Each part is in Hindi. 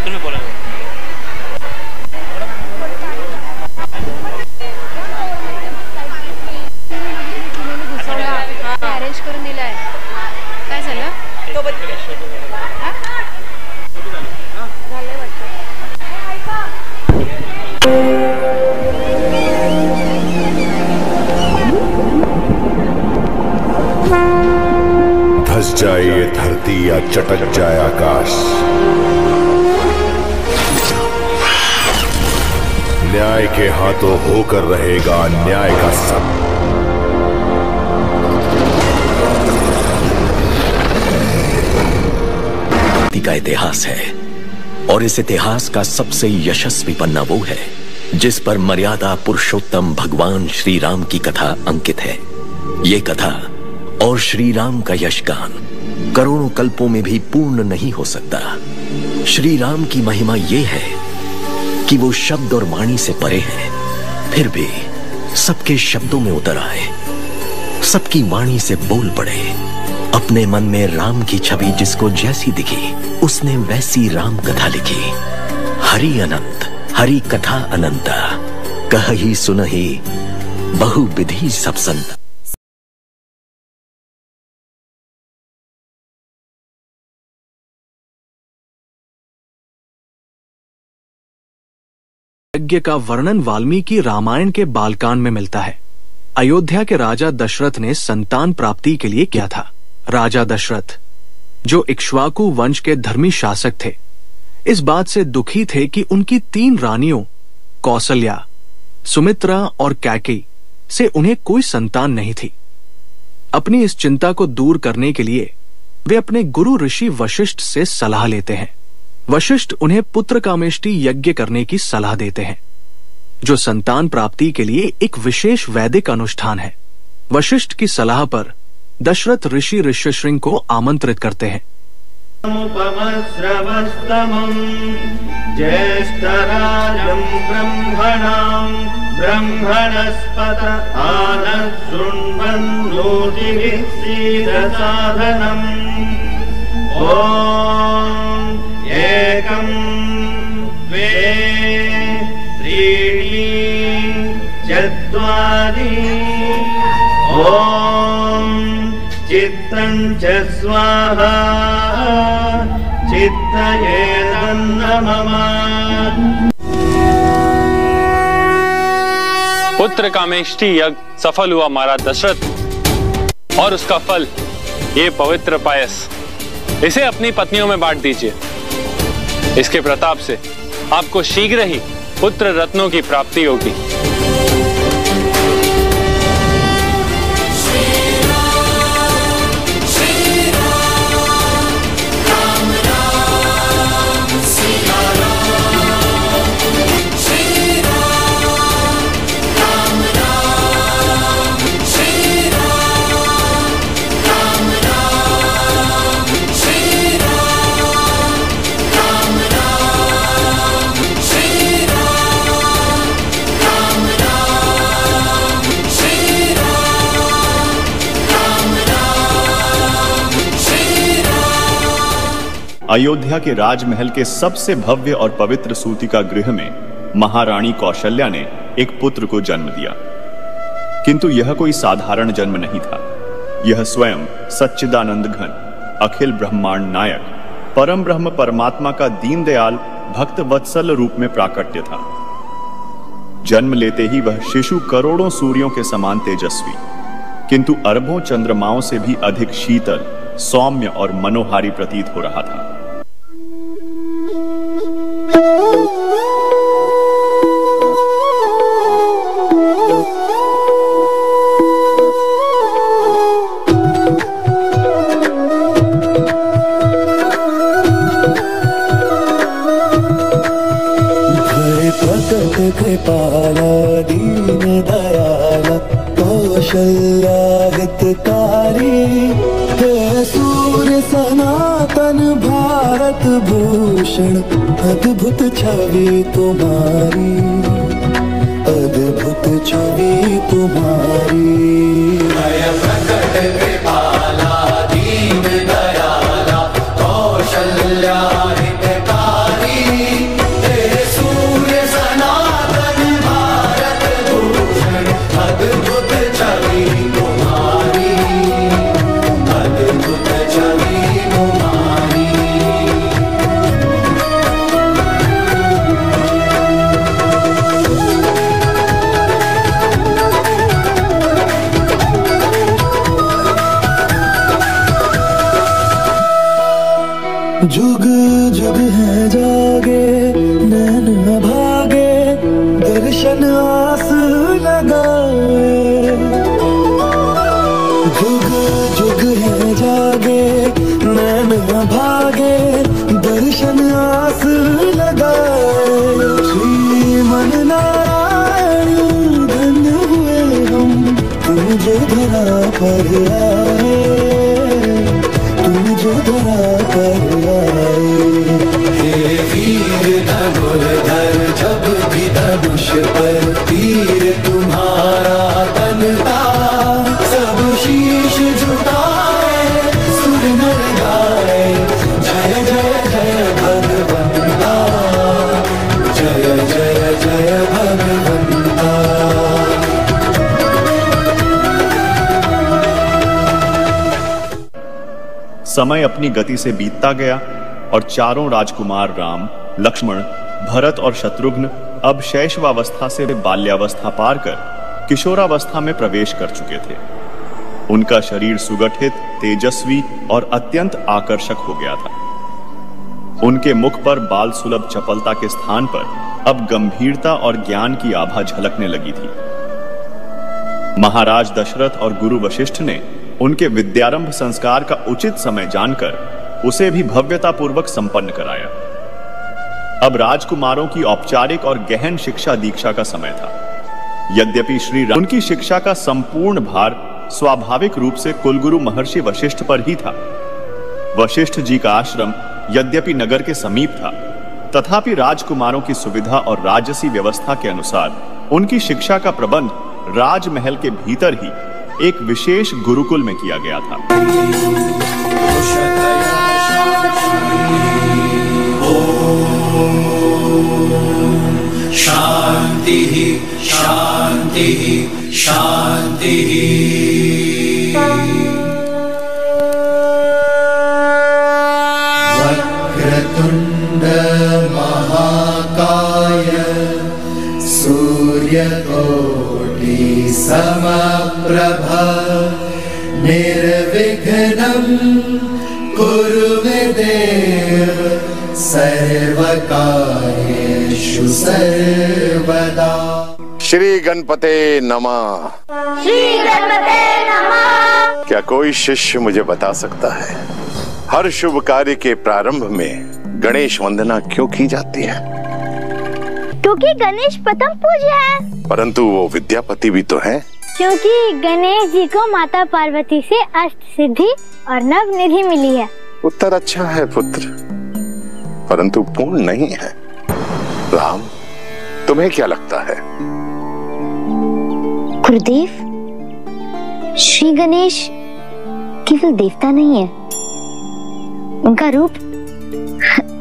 तुम्ही बोला. अरेंज करून दिलाय. काय झालं? तो धस जाए ये धरती या चटक जाए आकाश, न्याय के हाथों होकर रहेगा न्याय का सब. का इतिहास है और इस इतिहास का सबसे यशस्वी पन्ना वो है जिस पर मर्यादा पुरुषोत्तम भगवान श्री राम की कथा अंकित है. ये कथा और श्री राम का यशगान करोड़ों कल्पों में भी पूर्ण नहीं हो सकता. श्री राम की महिमा ये है कि वो शब्द और वाणी से परे हैं, फिर भी सबके शब्दों में उतर आए, सबकी वाणी से बोल पड़े. अपने मन में राम की छवि जिसको जैसी दिखी उसने वैसी राम कथा लिखी. हरि अनंत हरि कथा अनंता, कहहि सुनहि बहु विधि सब संत. यज्ञ का वर्णन वाल्मीकि रामायण के बालकांड में मिलता है. अयोध्या के राजा दशरथ ने संतान प्राप्ति के लिए किया था. राजा दशरथ जो इक्ष्वाकु वंश के धर्मी शासक थे, इस बात से दुखी थे कि उनकी 3 रानियों कौसल्या, सुमित्रा और कैकेयी से उन्हें कोई संतान नहीं थी. अपनी इस चिंता को दूर करने के लिए वे अपने गुरु ऋषि वशिष्ठ से सलाह लेते हैं. वशिष्ठ उन्हें पुत्र कामेष्टि यज्ञ करने की सलाह देते हैं, जो संतान प्राप्ति के लिए एक विशेष वैदिक अनुष्ठान है. वशिष्ठ की सलाह पर दशरथ ऋषि ऋष्यशृंग को आमंत्रित करते हैं. ज्येष्ठराजं ब्रह्मणां ब्रह्मणस्पत आनः शृण्वन्नोतिभिः सीदसाधनम्. ॐ एकं द्वे त्रीणि चत्वारि ॐ चित्तं च स्वाहा चित्तयेदन्न मम. पुत्र कामेष्टि यज्ञ सफल हुआ महाराज दशरथ, और उसका फल ये पवित्र पायस, इसे अपनी पत्नियों में बांट दीजिए. इसके प्रताप से आपको शीघ्र ही पुत्र रत्नों की प्राप्ति होगी. अयोध्या के राजमहल के सबसे भव्य और पवित्र सूतिका गृह में महारानी कौशल्या ने एक पुत्र को जन्म दिया. किंतु यह कोई साधारण जन्म नहीं था. यह स्वयं सच्चिदानंद घन, अखिल ब्रह्मांड नायक, परम ब्रह्म परमात्मा का दीनदयाल भक्त वत्सल रूप में प्राकट्य था. जन्म लेते ही वह शिशु करोड़ों सूर्यों के समान तेजस्वी, किंतु अरबों चंद्रमाओं से भी अधिक शीतल, सौम्य और मनोहारी प्रतीत हो रहा था. कृपाला दीन दयाला कौशल्या हितकारी, हे सूर्य सनातन भारत भूषण, अद्भुत छवि तुम्हारी, अद्भुत छवि तुम्हारी. प्रकट कृपाला दीन दयाला कौशल्या हितकारी, जुग जुग है जागे नैन भागे दर्शन आस लगाए। जुग जुग है जागे नैन भागे दर्शन आस लगाए। श्रीमन नारायण धन्य हुए हम तुम जो धरा पर आए, तुम जो धरा पर आए। हे वीर धनुर्धर जब भी धनुष पर तीर तुम्हारा बनता, सब शीश झुकाए सुर नर गाए। जय जय जय भगवंता, जय जय जय भगवंता। समय अपनी गति से बीतता गया और चारों राजकुमार राम, लक्ष्मण, भरत और शत्रुघ्न अब शैशवावस्था से बाल्यावस्था पार कर किशोरावस्था में प्रवेश कर चुके थे। उनका शरीर सुगठित, तेजस्वी और अत्यंत आकर्षक हो गया था। उनके मुख पर बाल सुलभ चपलता के स्थान पर अब गंभीरता और ज्ञान की आभा झलकने लगी थी। महाराज दशरथ और गुरु वशिष्ठ ने उनके विद्यारंभ संस्कार का उचित समय जानकर उसे भी भव्यतापूर्वक संपन्न कराया। अब राजकुमारों की औपचारिक और गहन शिक्षा दीक्षा का समय था। यद्यपि श्री राम उनकी शिक्षा का संपूर्ण भार स्वाभाविक रूप से कुलगुरु महर्षि वशिष्ठ पर ही था। वशिष्ठ जी का आश्रम यद्यपि नगर के समीप था, तथापि राजकुमारों की सुविधा और राजसी व्यवस्था के अनुसार उनकी शिक्षा का प्रबंध राजमहल के भीतर ही एक विशेष गुरुकुल में किया गया था। शांति शांति शांति। वक्रतुंड महाकाय सूर्यकोटि समप्रभ निर्विघ्नं कुरु मे देव सर्वकार्येषु सर्वदा। श्री गणपते नमः। श्री गणपते नमः। क्या कोई शिष्य मुझे बता सकता है हर शुभ कार्य के प्रारंभ में गणेश वंदना क्यों की जाती है? क्योंकि गणेश प्रथम पूज्य है। परंतु वो विद्यापति भी तो हैं। क्योंकि गणेश जी को माता पार्वती से अष्ट सिद्धि और नव निधि मिली है। उत्तर अच्छा है पुत्र, परंतु पूर्ण नहीं है। राम, तुम्हें क्या लगता है? गुरुदेव, श्री गणेश केवल देवता नहीं है, उनका रूप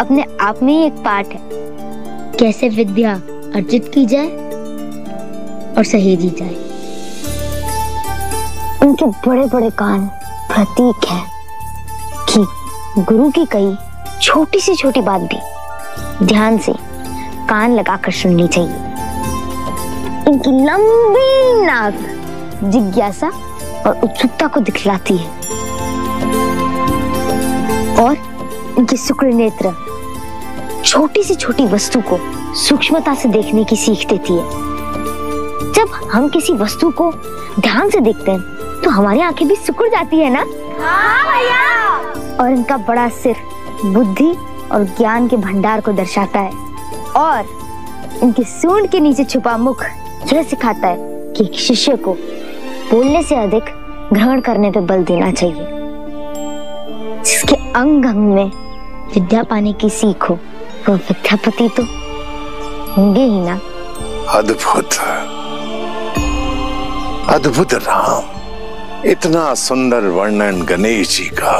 अपने आप में ही एक पाठ है। कैसे विद्या अर्जित की जाए और सहेजी जाए। उनके बड़े बड़े कान प्रतीक है कि गुरु की कही छोटी से छोटी बात भी ध्यान से कान लगाकर सुननी चाहिए। इनकी लंबी नाक जिज्ञासा और उत्सुकता को दिखलाती है और इनके शुक्र नेत्र छोटी से छोटी वस्तु को सूक्ष्मता से देखने की सीख देती है। जब हम किसी वस्तु को ध्यान से देखते हैं तो हमारी आंखें भी सिकुड़ जाती है ना? हाँ भैया। और इनका बड़ा सिर बुद्धि और ज्ञान के भंडार को दर्शाता है और इनके सूंड के नीचे छुपा मुख यह सिखाता है कि एक शिष्य को बोलने से अधिक ग्रहण करने पर बल देना चाहिए। जिसके अंग अंग में विद्या पाने की सीख हो वो विद्यापति तो होंगे ही ना। अद्भुत अद्भुत राम, इतना सुंदर वर्णन गणेश जी का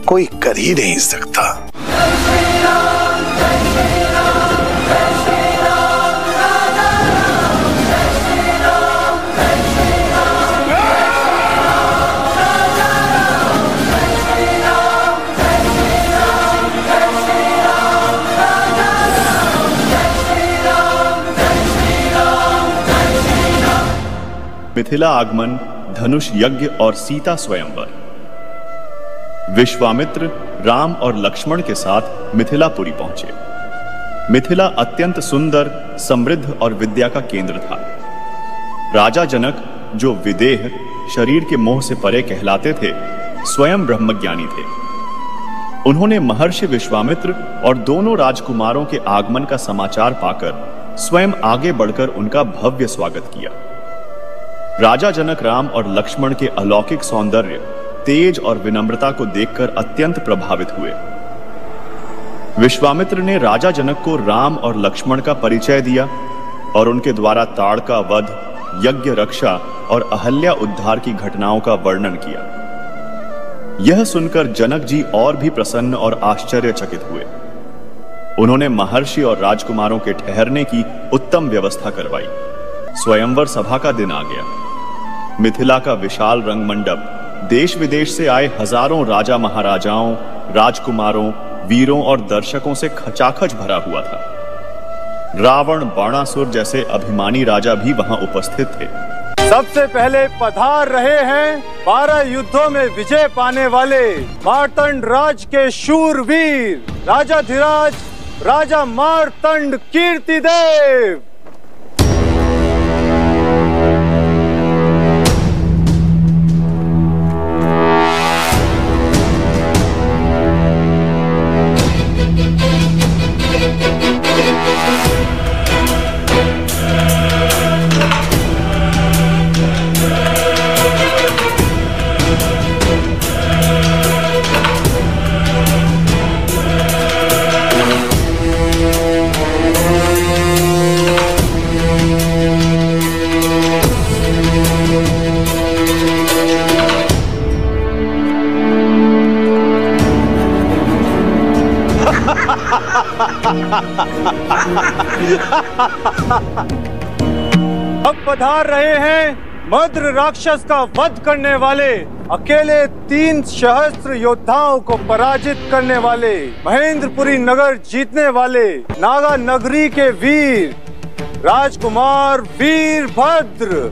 कोई कर ही नहीं सकता। मिथिला आगमन, धनुष यज्ञ और सीता स्वयंवर। विश्वामित्र राम और लक्ष्मण के साथ मिथिलापुरी पहुंचे। मिथिला अत्यंत सुंदर, समृद्ध और विद्या का केंद्र था। राजा जनक, जो विदेह शरीर के मोह से परे कहलाते थे, स्वयं ब्रह्मज्ञानी थे। उन्होंने महर्षि विश्वामित्र और दोनों राजकुमारों के आगमन का समाचार पाकर स्वयं आगे बढ़कर उनका भव्य स्वागत किया। राजा जनक राम और लक्ष्मण के अलौकिक सौंदर्य, तेज और विनम्रता को देखकर अत्यंत प्रभावित हुए। विश्वामित्र ने राजा जनक को राम और लक्ष्मण का परिचय दिया और उनके द्वारा ताड़का वध, यज्ञ रक्षा और अहल्या उद्धार की घटनाओं का वर्णन किया। यह सुनकर जनक जी और भी प्रसन्न और आश्चर्यचकित हुए। उन्होंने महर्षि और राजकुमारों के ठहरने की उत्तम व्यवस्था करवाई। स्वयंवर सभा का दिन आ गया। मिथिला का विशाल रंगमंडप देश विदेश से आए हजारों राजा महाराजाओं, राजकुमारों, वीरों और दर्शकों से खचाखच भरा हुआ था। रावण, बाणासुर जैसे अभिमानी राजा भी वहां उपस्थित थे। सबसे पहले पधार रहे हैं 12 युद्धों में विजय पाने वाले मार्तंड राज के शूरवीर राजाधिराज राजा मार्तंड कीर्तिदेव। अब पधार रहे हैं मद्र राक्षस का वध करने वाले, अकेले 3 सहस्त्र योद्धाओं को पराजित करने वाले, महेंद्रपुरी नगर जीतने वाले, नागा नगरी के वीर राजकुमार वीरभद्र।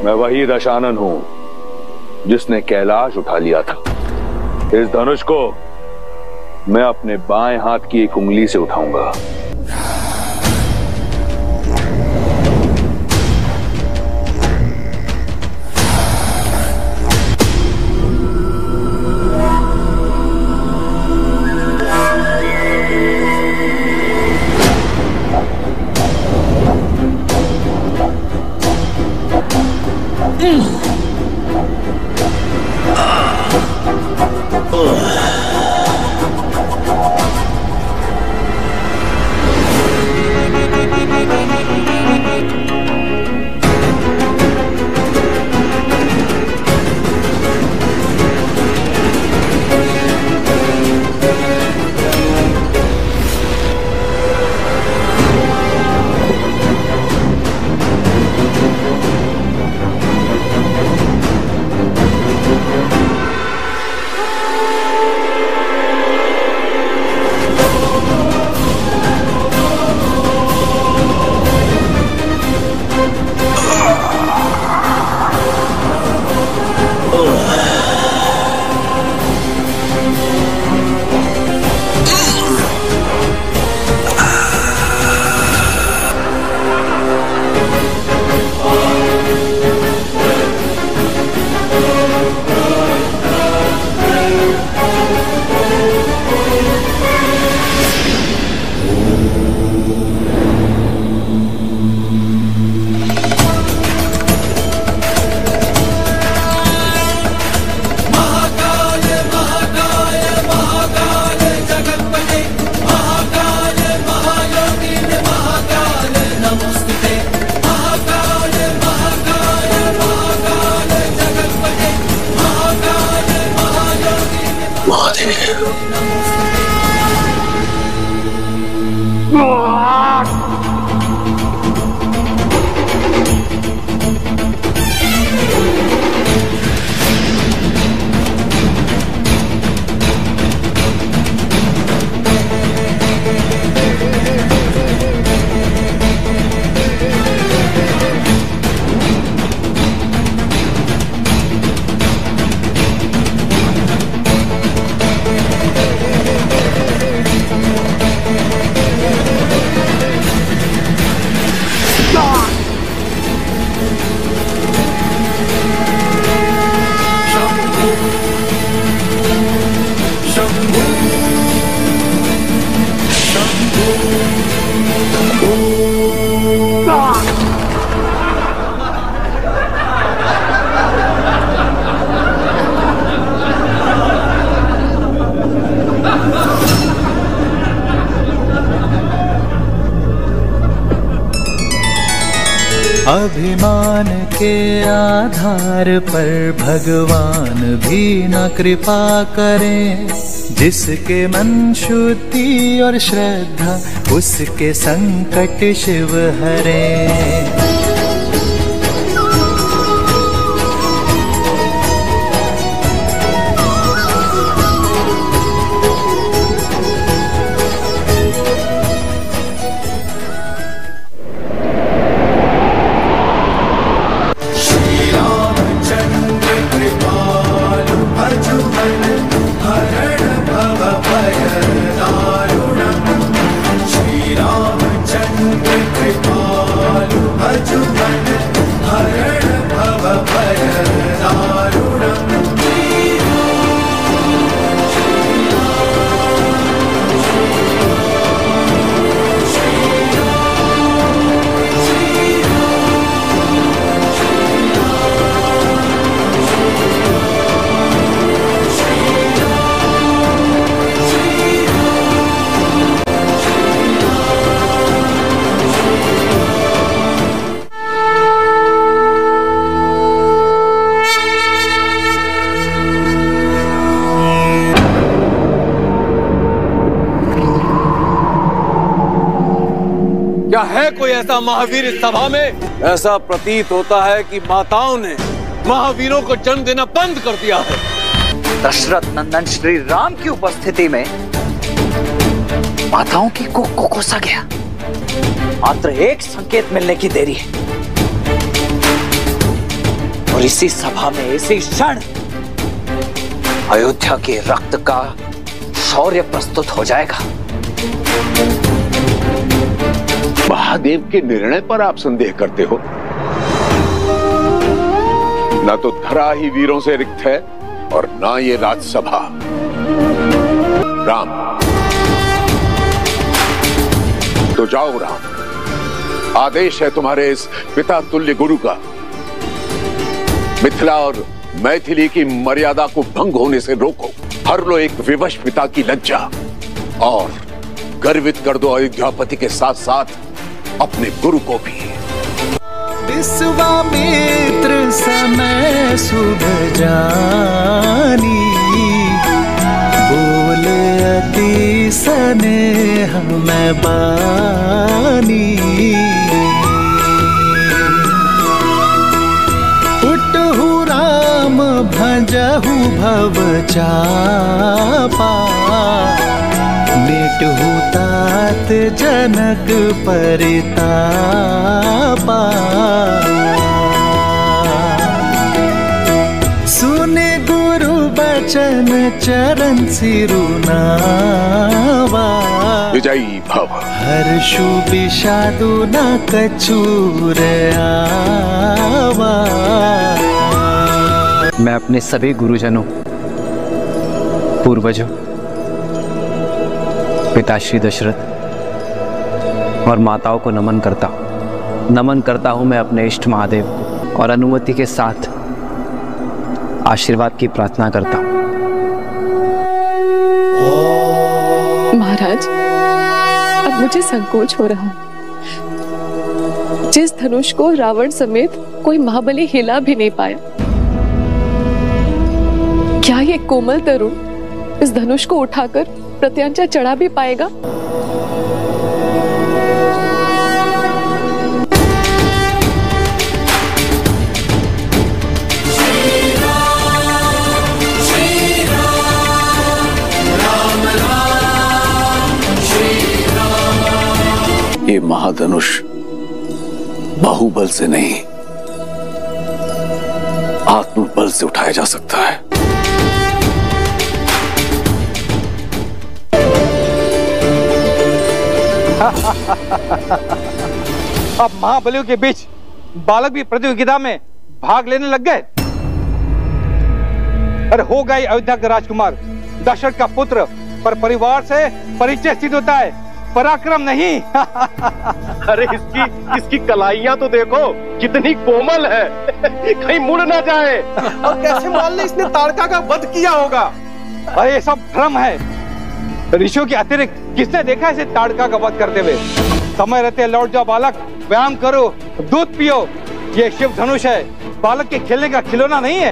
मैं वही दशानन हूं जिसने कैलाश उठा लिया था। इस धनुष को मैं अपने बाएं हाथ की एक उंगली से उठाऊंगा। अभिमान के आधार पर भगवान भी न कृपा करें। जिसके मन शुद्धि और श्रद्धा उसके संकट शिव हरें। क्या है कोई ऐसा महावीर इस सभा में? ऐसा प्रतीत होता है कि माताओं ने महावीरों को जन्म देना बंद कर दिया है। दशरथ नंदन श्री राम की उपस्थिति में माताओं की कोख को कोसा गया। मात्र एक संकेत मिलने की देरी है और इसी सभा में इसी क्षण अयोध्या के रक्त का शौर्य प्रस्तुत हो जाएगा। महादेव के निर्णय पर आप संदेह करते हो? न तो धरा ही वीरों से रिक्त है और ना ये राजसभा। राम, तो जाओ राम, आदेश है तुम्हारे इस पिता तुल्य गुरु का। मिथिला और मैथिली की मर्यादा को भंग होने से रोको। हर लो एक विवश पिता की लज्जा और गर्वित कर दो अयोध्यापति के साथ साथ अपने गुरु को भी। विश्वामित्र समय शुभ जानी, बोले अति स्नेह मैं बानी। उठहु राम भजहु भव चापा, मिटहु तात जनक परितापा। सुने गुरु बचन चरण सिरुनावा, विजयी भव। हर्षु विषादु न कछुर आवा। मैं अपने सभी गुरुजनों, पूर्वजों, पिताश्री दशरथ और माताओं को नमन करता हूं मैं अपने इष्ट महादेव को और अनुमति के साथ आशीर्वाद की प्रार्थना करता हूं। महाराज, अब मुझे संकोच हो रहा है। जिस धनुष को रावण समेत कोई महाबली हिला भी नहीं पाया, क्या ये कोमल तरुण इस धनुष को उठाकर प्रत्यंचा चढ़ा भी पाएगा? ये महाधनुष बाहुबल से नहीं, आत्मबल से उठाया जा सकता है। अब महाबलियों के बीच बालक भी प्रतियोगिता में भाग लेने लग गए। अरे हो गई अयोध्या का राजकुमार, दशरथ का पुत्र, पर परिवार से परिचय सिद्ध होता है, पराक्रम नहीं। अरे इसकी कलाइयां तो देखो कितनी कोमल है, कहीं मुड़ ना जाए। और कैसे मान ले इसने ताड़का का वध किया होगा? अरे ये सब भ्रम है। ऋषियों के अतिरिक्त किसने देखा इसे ताड़का का वध करते हुए? समय रहते लौट जाओ बालक, व्यायाम करो, दूध पियो। ये शिव धनुष है, बालक के खेलने का खिलौना नहीं है।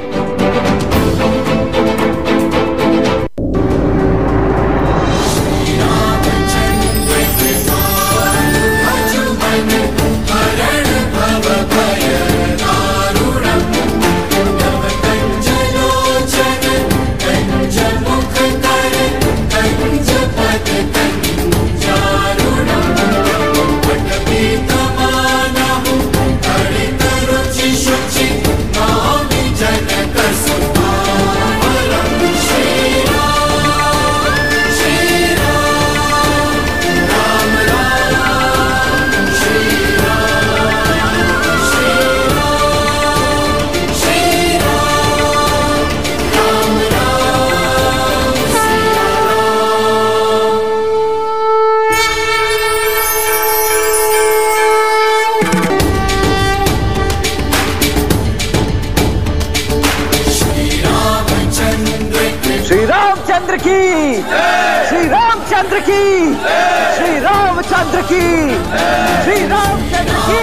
श्री रामचंद्र की, श्री रामचंद्र की, श्री रामचंद्र की, श्री रामचंद्र की।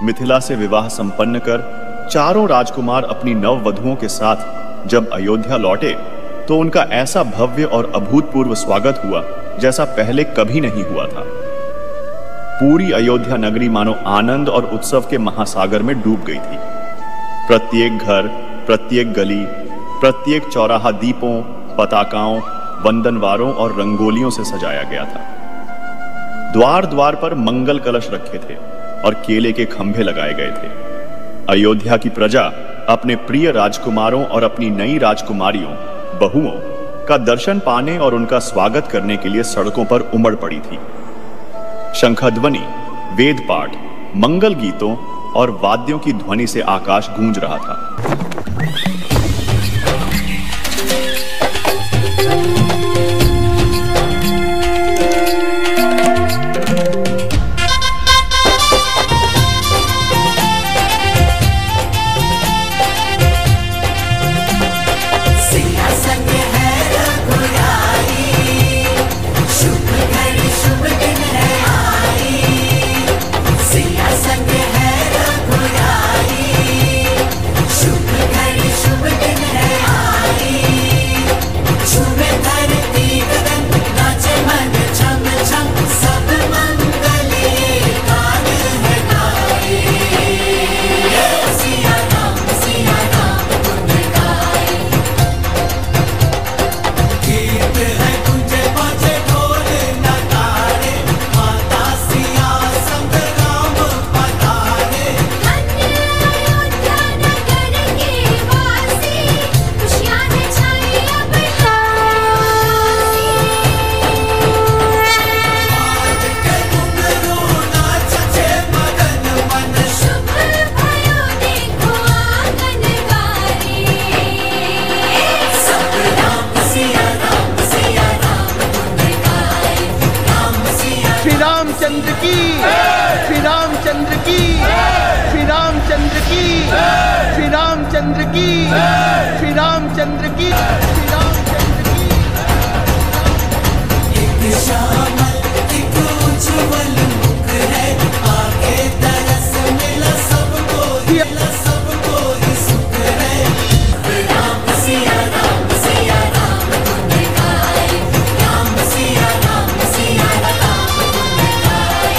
मिथिला से विवाह संपन्न कर चारों राजकुमार अपनी नववधुओं के साथ जब अयोध्या लौटे तो उनका ऐसा भव्य और अभूतपूर्व स्वागत हुआ जैसा पहले कभी नहीं हुआ था। पूरी अयोध्या नगरी मानो आनंद और उत्सव के महासागर में डूब गई थी। प्रत्येक घर, प्रत्येक गली, प्रत्येक चौराहा दीपों, पताकाओं, वंदनवारों और रंगोलियों से सजाया गया था। द्वार द्वार पर मंगल कलश रखे थे और केले के खंभे लगाए गए थे। अयोध्या की प्रजा अपने प्रिय राजकुमारों और अपनी नई राजकुमारियों, बहुओं का दर्शन पाने और उनका स्वागत करने के लिए सड़कों पर उमड़ पड़ी थी। शंखध्वनि, वेद पाठ, मंगल गीतों और वाद्यों की ध्वनि से आकाश गूंज रहा था। Super रामचंद्र की, श्री रामचंद्र की, श्री रामचंद्र की, श्री रामचंद्र की, श्री रामचंद्र की, श्री रामचंद्र की। एक श्यामल एक उज्ज्वल मुख है, आगे तरस मिला सबको, सबको ही सुख है। राम सिया राम सिया राम धुन गाए, राम सिया राम सिया राम धुन गाए,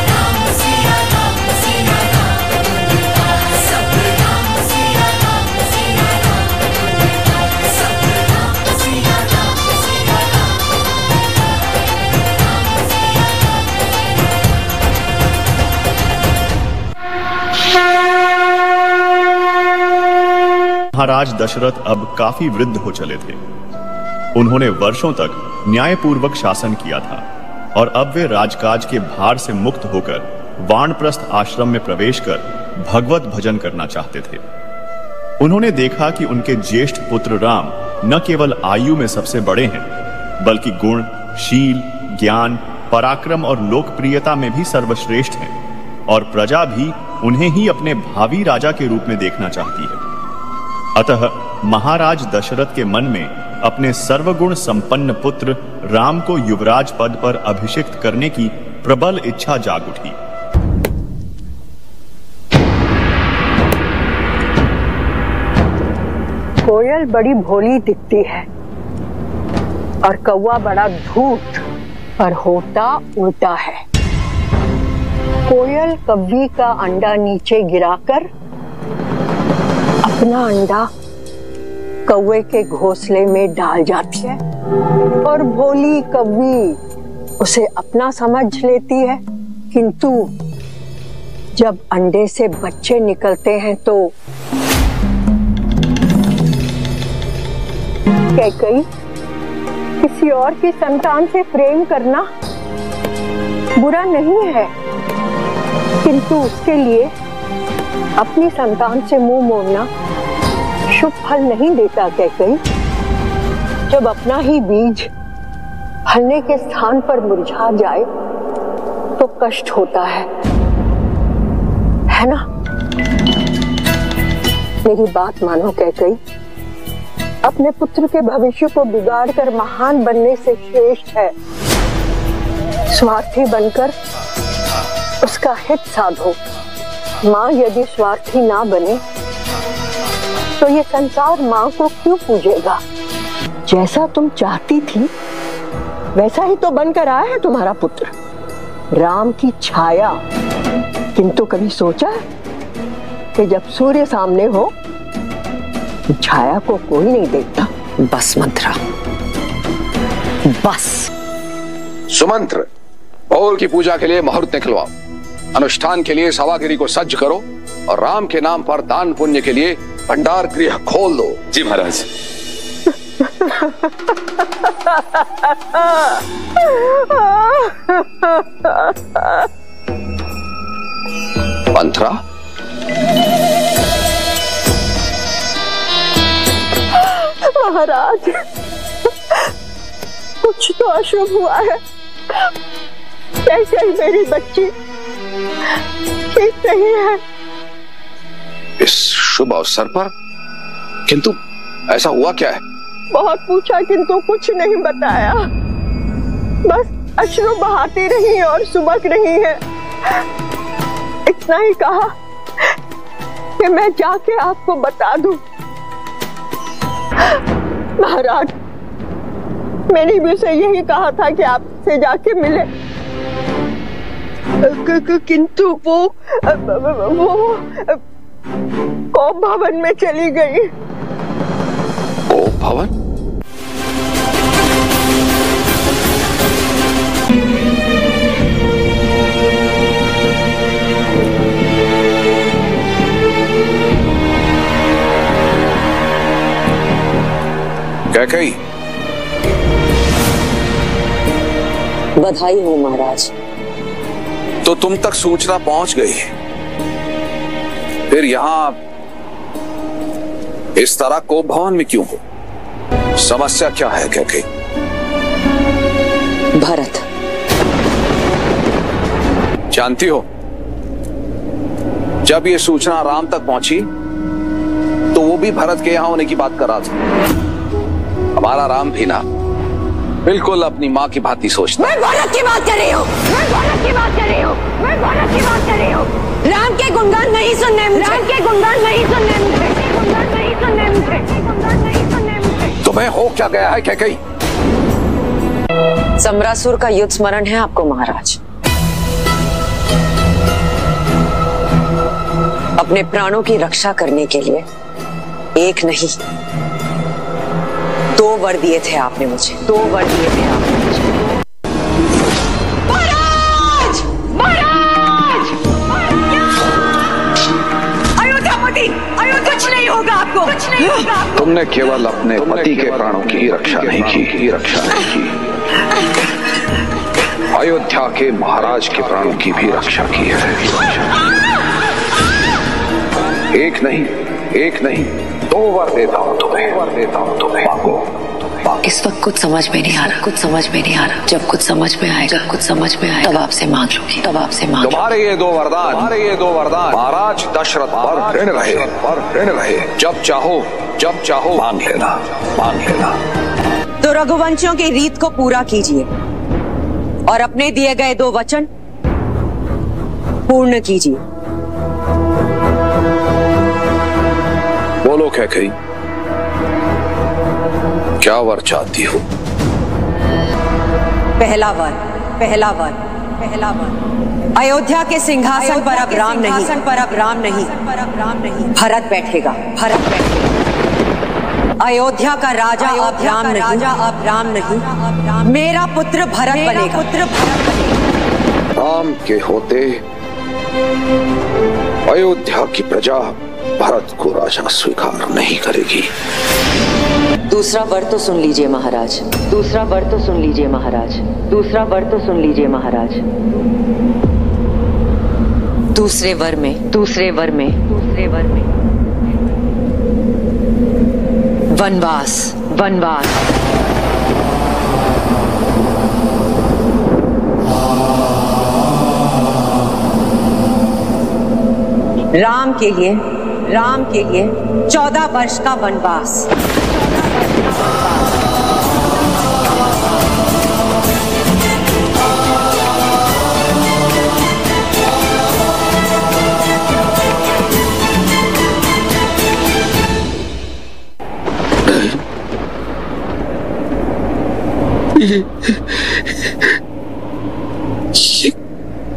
राम सिया राम धुन गाए, सब राम सिया राम धुन गाए, सब राम सिया राम धुन महाराज दशरथ अब काफी वृद्ध हो चले थे। उन्होंने वर्षों तक न्यायपूर्वक शासन किया था और अब वे राजकाज के भार से मुक्त होकर वानप्रस्थ आश्रम में प्रवेश कर भगवत भजन करना चाहते थे। उन्होंने देखा कि उनके ज्येष्ठ पुत्र राम न केवल आयु में सबसे बड़े हैं, बल्कि गुण, शील, ज्ञान, पराक्रम और लोकप्रियता में भी सर्वश्रेष्ठ हैं और प्रजा भी उन्हें ही अपने भावी राजा के रूप में देखना चाहती है। अतः महाराज दशरथ के मन में अपने सर्वगुण संपन्न पुत्र राम को युवराज पद पर अभिषिक्त करने की प्रबल इच्छा जाग उठी। कोयल बड़ी भोली दिखती है और कौवा बड़ा धूर्त, पर होता उल्टा है। कोयल कव्वी का अंडा नीचे गिराकर अपना अंडा कौवे के घोंसले में डाल जाती है और भोली कव्वी उसे अपना समझ लेती है, किंतु जब अंडे से बच्चे निकलते हैं तो कैकई किसी और की संतान से प्रेम करना बुरा नहीं है, किंतु उसके लिए अपनी संतान से मुंह मोड़ना शुभ फल नहीं देता। कैकई, जब अपना ही बीज फलने के स्थान पर मुरझा जाए तो कष्ट होता है ना? मेरी बात मानो कैकई, अपने पुत्र के भविष्य को बिगाड़कर महान बनने से श्रेष्ठ है स्वार्थी बनकर उसका हित साधो। माँ यदि स्वार्थी ना बने तो ये संसार माँ को क्यों पूजेगा? जैसा तुम चाहती थी वैसा ही तो बनकर आया है तुम्हारा पुत्र, राम की छाया। किंतु कभी सोचा है कि जब सूर्य सामने हो छाया को कोई नहीं देखता? बस मंत्रा, बस। सुमंत्र, भोर की पूजा के लिए मुहूर्त निकलवाओ, अनुष्ठान के लिए सभागिरी को सज्ज करो और राम के नाम पर दान पुण्य के लिए भंडार गृह खोल दो। जी महाराज। मंत्रा, महाराज, कुछ तो अशुभ हुआ है। कैसे ही मेरी बच्ची ठीक नहीं है। इस शुभ अवसर पर? किंतु ऐसा हुआ क्या है? बहुत पूछा किंतु कुछ नहीं बताया, बस अश्रु बहाती रही और सुबक रही है। इतना ही कहा कि मैं जाके आपको बता दूं। महाराज, मैंने भी उसे यही कहा था कि आपसे जाके मिले, किंतु वो कोप भवन में चली गई। कोप भवन? कैकई, बधाई हो महाराज। तो तुम तक सूचना पहुंच गई, फिर यहां इस तरह कोप भवन में क्यों हो? समस्या क्या है कैकई? भरत, जानती हो, जब ये सूचना राम तक पहुंची तो वो भी भरत के यहां होने की बात कर रहा था। हमारा राम भी ना बिल्कुल अपनी माँ की भांति सोचता। मैं भरत की बात कर रही हूँ, मैं भरत की बात कर रही हूँ, मैं भरत की बात कर रही हूँ। राम के गुणगान नहीं सुनने मुझे, राम के गुणगान नहीं सुनने मुझे, गुणगान नहीं सुनने मुझे, गुणगान नहीं सुनने मुझे। तुम्हें हो क्या गया है कैकेयी? सम्रासुर का युद्ध स्मरण है आपको महाराज। अपने प्राणों की रक्षा करने के लिए एक नहीं 2 वर दिए थे आपने मुझे, 2 वर दिए थे आपने मुझे। महाराज! महाराज! अयोध्यापति! अयोध्या कुछ नहीं होगा आपको, कुछ नहीं होगा आपको। तुमने केवल अपने पति के प्राणों की ही रक्षा नहीं की, रक्षा नहीं की, अयोध्या के महाराज के प्राणों की भी रक्षा की है। एक नहीं 2 वर देता हूँ तुम्हें, वर देता हूँ तुम्हें। मांगो। इस वक्त कुछ समझ में नहीं आ रहा, कुछ समझ में नहीं आ रहा। जब कुछ समझ में आएगा, कुछ समझ में आएगा, तब आपसे मांग लूंगी, तब आपसे मांग। तुम्हारे ये 2 वरदान, महाराज दशरथ पर ऋण रहे। जब चाहो मांग लेना। तो रघुवंशियों की रीत को पूरा कीजिए और अपने दिए गए 2 वचन पूर्ण कीजिए। बोलो कैकेयी, क्या वर चाहती हो? पहला वर अयोध्या के सिंहासन पर अब राम नहीं, भरत बैठेगा। अयोध्या का राजा अब राम नहीं, मेरा पुत्र भरत बनेगा। राम के होते अयोध्या की प्रजा भरत को राजा स्वीकार नहीं करेगी। दूसरा वर तो सुन लीजिए महाराज, दूसरा वर तो सुन लीजिए महाराज, दूसरा वर तो सुन लीजिए महाराज। दूसरे वर में वनवास। राम के लिए 14 वर्ष का वनवास।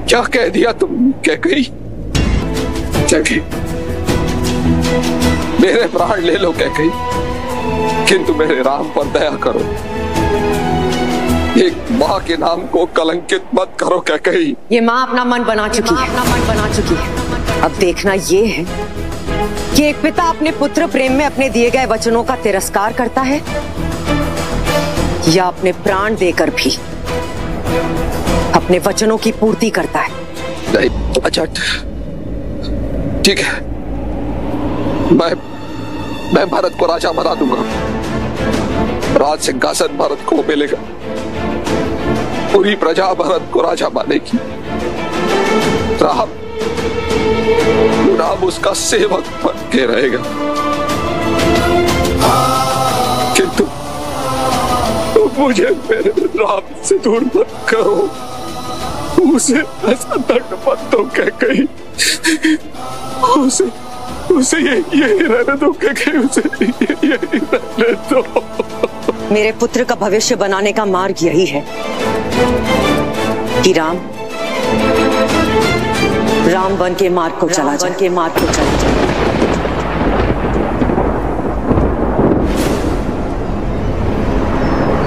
क्या कह दिया तुम कैकेयी? मेरे प्राण ले लो कैकेयी, किंतु मेरे राम पर दया करो। एक माँ के नाम को कलंकित मत करो कैकेयी। ये माँ अपना मन बना चुकी है। अब देखना ये है कि एक पिता अपने पुत्र प्रेम में अपने दिए गए वचनों का तिरस्कार करता है या अपने प्राण देकर भी अपने वचनों की पूर्ति करता है। नहीं, अच्छा ठीक है, मैं भरत को राजा बना दूंगा। राज सिंहासन भरत को मिलेगा, पूरी प्रजा भरत को राजा मानेगी। राम उसका सेवक बन के रहेगा। किंतु मुझे मेरे राम से दूर मत करो, उसे ऐसा दंड मत दो कैकेयी। उसे यही रहने दो कैकेयी, उसे यही रहने दो। मेरे पुत्र का भविष्य बनाने का मार्ग यही है कि राम वन के मार्ग को चला जाए।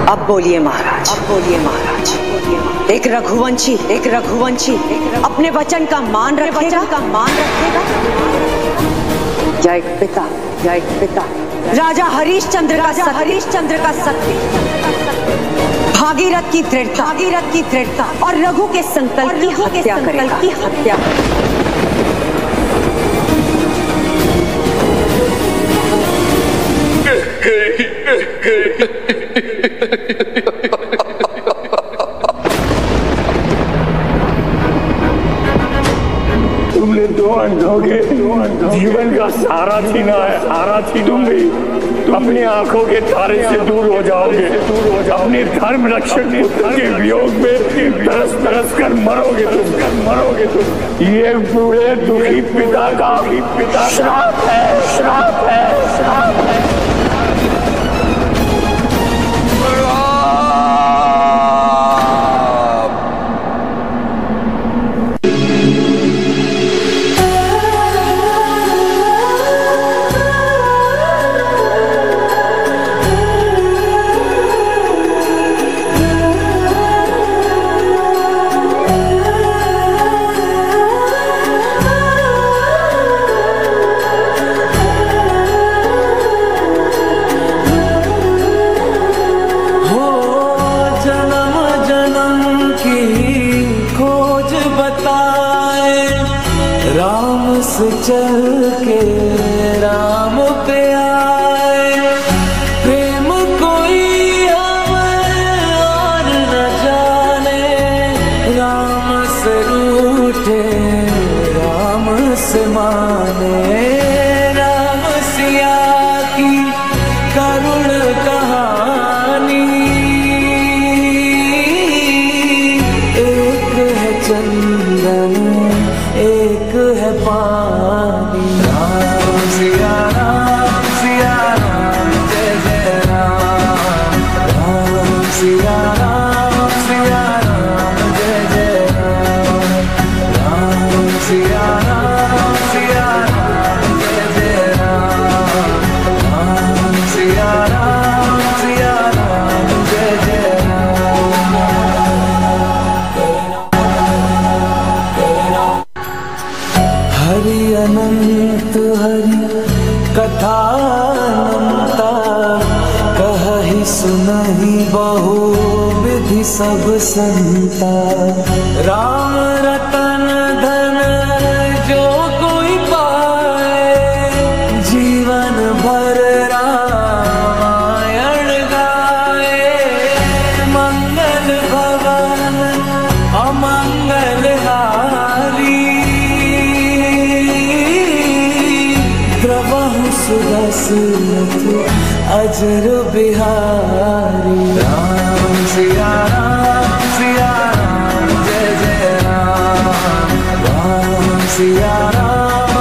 अब बोलिए महाराज। एक रघुवंशी अपने वचन का मान रखेगा या एक पिता राजा हरिश्चंद्र का सत्य, भागीरथ की दृढ़ता और रघु के संकल्प की हत्या करेगा। जीवन का सहारा थी ना, सहारा थी। तुम भी अपनी आंखों के तारे से दूर हो जाओगे, अपने धर्म रक्षक पुत्र के वियोग में तरस तरस कर मरोगे तुम। ये बूढ़े दुखी पिता का श्राप है, श्राप है, श्राप है। चल के राम पे आए, प्रेम कोई हमें और न जाने, राम से रूठे राम से माने, राम सिया की करुण कहानी। एक है चंदन एक है पानी, राम सिया राम जय जय राम, राम सिया राम जय जय राम, राम सिया राम जय जय राम, राम सिया राम जय जय हरि अनंत हरि कथा अनंता, कहहि सुनहि बहु विधि सब संता, राम रतन धन जो कोई पाए, जीवन भर रामायण गाए, मंगल भवन अमंगल हारी, सुदसुनत अजर बिहारी, राम सिया राम जय जय राम, राम सिया राम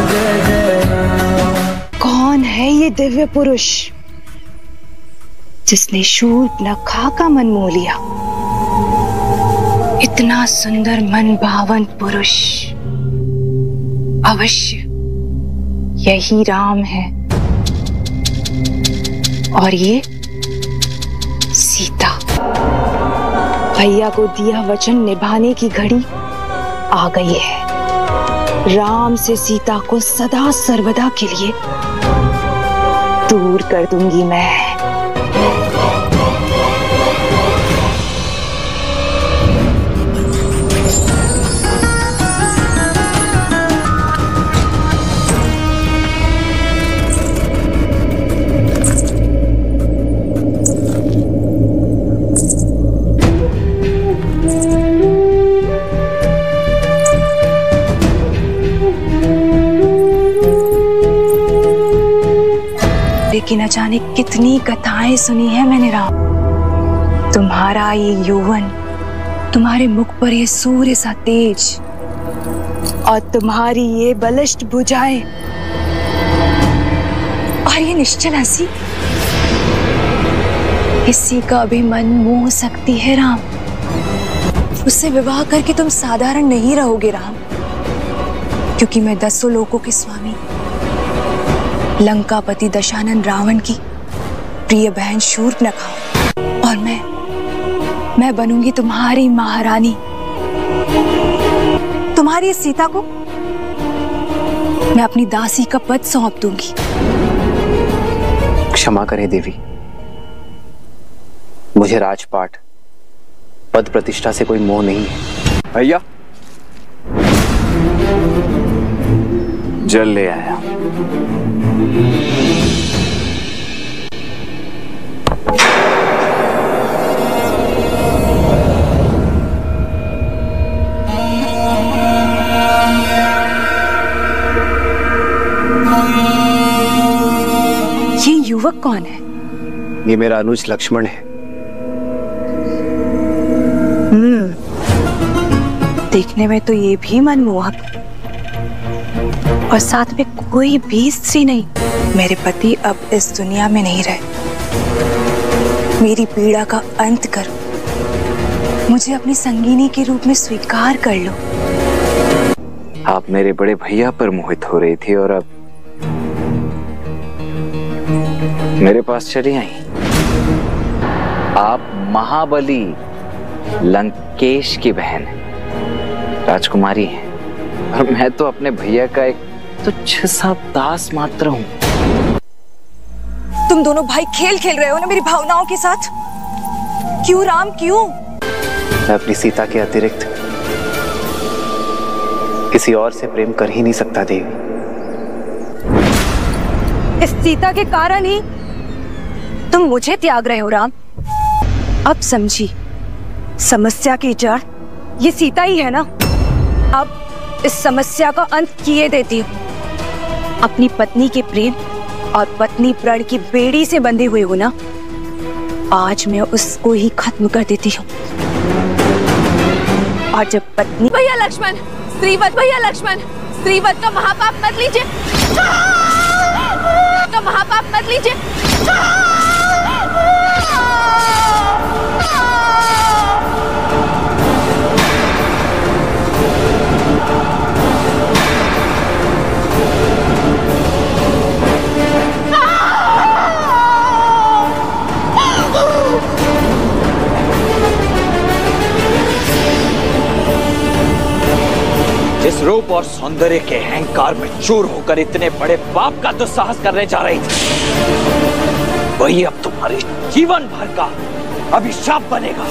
जय जय राम। कौन है ये दिव्य पुरुष जिसने शूर्पणखा का मन मोह लिया? इतना सुंदर मन भावन पुरुष अवश्य यही राम है, और ये सीता। भैया को दिया वचन निभाने की घड़ी आ गई है। राम से सीता को सदा सर्वदा के लिए दूर कर दूंगी मैं। लेकिन न जाने कितनी कथाएं सुनी है मैंने राम। तुम्हारा ये यौवन, तुम्हारे मुख पर ये सूर्य सा तेज, और तुम्हारी ये बलिष्ठ भुजाएं और ये निश्चल हंसी, किसी का भी मन मोह सकती है राम। उससे विवाह करके तुम साधारण नहीं रहोगे राम, क्योंकि मैं 10 लोकों के स्वामी लंकापति दशानन रावण की प्रिय बहन शूर्पणखा, और मैं बनूंगी तुम्हारी महारानी। तुम्हारी सीता को मैं अपनी दासी का पद सौंप दूंगी। क्षमा करें देवी, मुझे राजपाट पद प्रतिष्ठा से कोई मोह नहीं है। भैया जल ले आया। युवक कौन है? ये मेरा अनुज लक्ष्मण है। देखने में तो ये भी मनमोहक और साथ में कोई भी स्त्री नहीं। मेरे पति अब इस दुनिया में नहीं रहे। मेरी पीड़ा का अंत करो, मुझे अपनी संगिनी के रूप में स्वीकार कर लो। आप मेरे बड़े भैया पर मोहित हो रही थी और अब मेरे पास चली आई। आप महाबली लंकेश की बहन राजकुमारी हैं और मैं तो अपने भैया का एक तुच्छ सा दास मात्र हूं। तुम दोनों भाई खेल खेल रहे हो ना मेरी भावनाओं के साथ। क्यों राम, क्यों? मैं अपनी सीता के अतिरिक्त किसी और से प्रेम कर ही नहीं सकता देवी। इस सीता के कारण ही तुम मुझे त्याग रहे हो राम। अब समझी, समस्या की जड़ ये सीता ही है ना। अब इस समस्या का अंत किए देती हूँ। अपनी पत्नी के प्रेम और पत्नी प्रण की बेड़ी से बंधे हुए हो ना, आज मैं उसको ही खत्म कर देती हूँ। और जब पत्नी भैया लक्ष्मण, स्त्रीवध भैया लक्ष्मण, स्त्रीवध का महापाप मत लीजिए, तो महापाप मत लीजिए। जिस रूप और सौंदर्य के अहंकार में चूर होकर इतने बड़े पाप का दुस्साहस करने जा रही थी, वही अब तुम्हारे जीवन भर का अभिशाप बनेगा।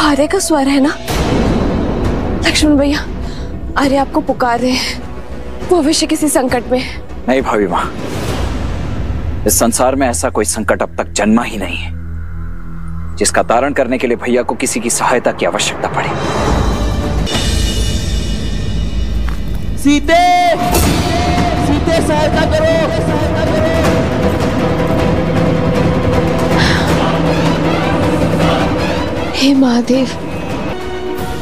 आर्य का स्वर है ना? लक्ष्मण भैया, आर्य आपको पुकार रहे हैं। वो अवश्य किसी संकट में है। नहीं भाभी माँ, इस संसार में ऐसा कोई संकट अब तक जन्मा ही नहीं है जिसका तारण करने के लिए भैया को किसी की सहायता की आवश्यकता पड़े। सीते! दे सहायता करो। हे महादेव,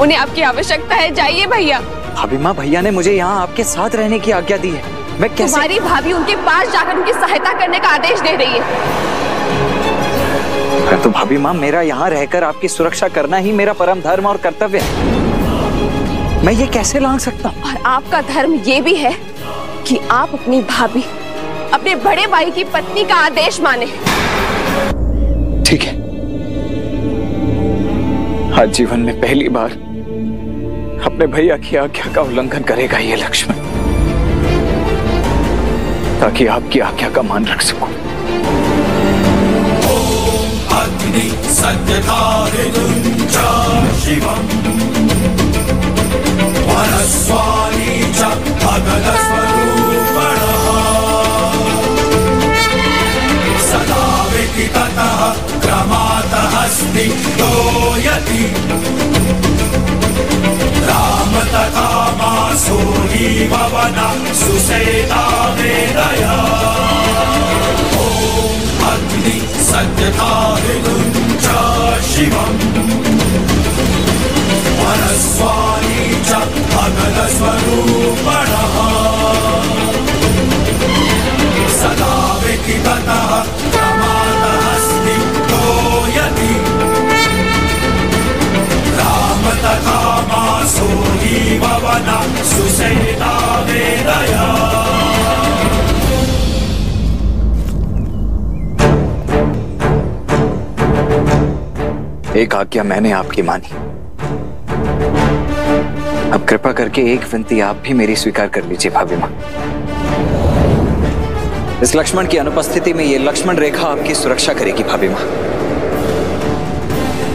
उन्हें आपकी आवश्यकता है, जाइए भैया। भाभी माँ, भैया ने मुझे यहाँ आपके साथ रहने की आज्ञा दी है। मैं कैसे? तुम्हारी भाभी उनके पास जाकर उनकी सहायता करने का आदेश दे रही है। तो भाभी माँ, मेरा यहाँ रहकर आपकी सुरक्षा करना ही मेरा परम धर्म और कर्तव्य है। मैं ये कैसे लांघ सकता हूँ? और आपका धर्म ये भी है कि आप अपनी भाभी, अपने बड़े भाई की पत्नी का आदेश माने। ठीक है, आज जीवन में पहली बार अपने भैया की आज्ञा का उल्लंघन करेगा ये लक्ष्मण, ताकि आपकी आज्ञा का मान रख सकूं। अग्नि सत्यधारिणुं च शिवम् वरस्वामी च भगवस्वरूपणः सदा विदिततः क्रमातः स्निग्धो यति राम तथा मासो हि भवन सुसेता वेदया। अग्नि सत्यधारिणुं च शिवम् वरस्वामी च भगवस्वरूपणः सदा विदिततः क्रमातः स्निग्धो यति राम तथा मासो हि भवन सुसेता वेदया। एक आज्ञा मैंने आपकी मानी, अब कृपा करके एक विनती आप भी मेरी स्वीकार कर लीजिए भाभी माँ। इस लक्ष्मण की अनुपस्थिति में ये लक्ष्मण रेखा आपकी सुरक्षा करेगी भाभी माँ।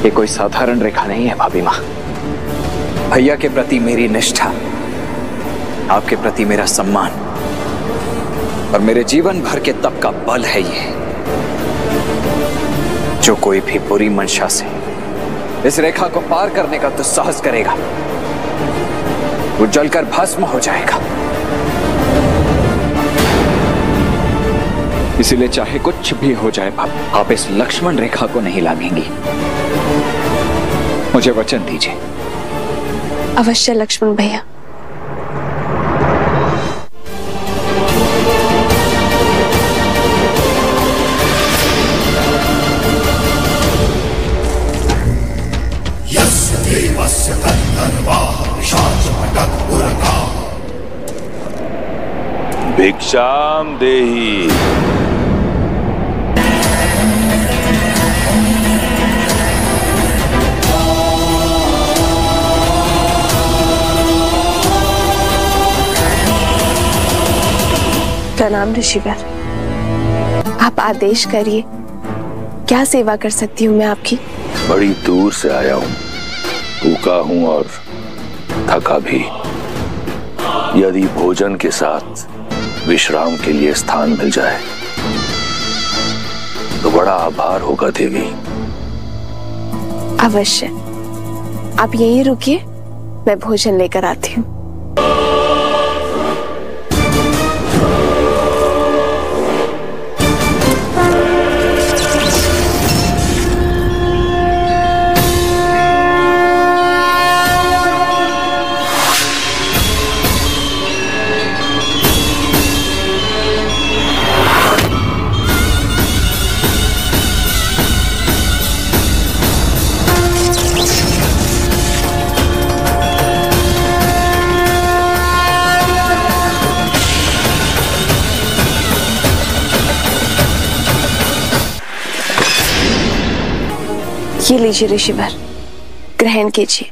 ये कोई साधारण रेखा नहीं है भाभी माँ। भैया के प्रति मेरी निष्ठा, आपके प्रति मेरा सम्मान और मेरे जीवन भर के तप का बल है ये। जो कोई भी बुरी मंशा से इस रेखा को पार करने का दुस्साहस करेगा, वो जलकर भस्म हो जाएगा। इसीलिए चाहे कुछ भी हो जाए आप इस लक्ष्मण रेखा को नहीं लांघेंगी। मुझे वचन दीजिए। अवश्य लक्ष्मण भैया। यस्य देवस्य तन्नर्वाः पिशाचमटकपुरकाः भिक्षाम देहि। प्रणाम ऋषिवर, आप आदेश करिए, क्या सेवा कर सकती हूँ मैं आपकी? बड़ी दूर से आया हूँ, भूखा हूँ और थका भी। यदि भोजन के साथ विश्राम के लिए स्थान मिल जाए तो बड़ा आभार होगा देवी। अवश्य, आप यहीं रुकिए, मैं भोजन लेकर आती हूँ। ये लीजिए ऋषिवर, ग्रहण कीजिए।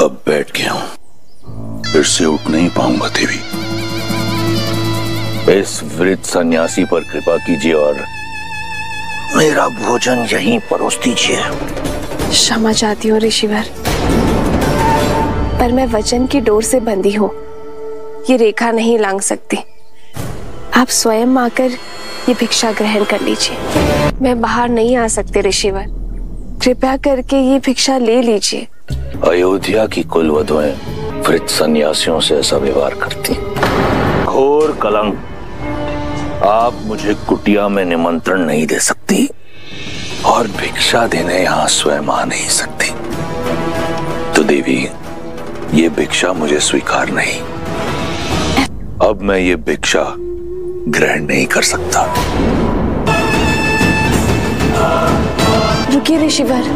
अब बैठ गया हूं, फिर से उठ नहीं पाऊंगा देवी। इस वृद्ध सन्यासी पर कृपा कीजिए और मेरा भोजन यहीं परोस दीजिए। क्षमा चाहती हूँ ऋषिवर, पर मैं वचन की डोर से बंधी हूँ, ये रेखा नहीं लांघ सकती। आप स्वयं आकर ये भिक्षा ग्रहण कर लीजिए। मैं बाहर नहीं आ सकती ऋषिवर, कृपया करके ये भिक्षा ले लीजिए। अयोध्या की कुलवधुएं वृद्ध सन्यासियों से ऐसा व्यवहार करती, घोर कलंक आप मुझे कुटिया में निमंत्रण नहीं दे सकती और भिक्षा देने यहां स्वयं आ नहीं सकती, तो देवी ये भिक्षा मुझे स्वीकार नहीं। अब मैं ये भिक्षा ग्रहण नहीं कर सकता। रुकिए ऋषिवर।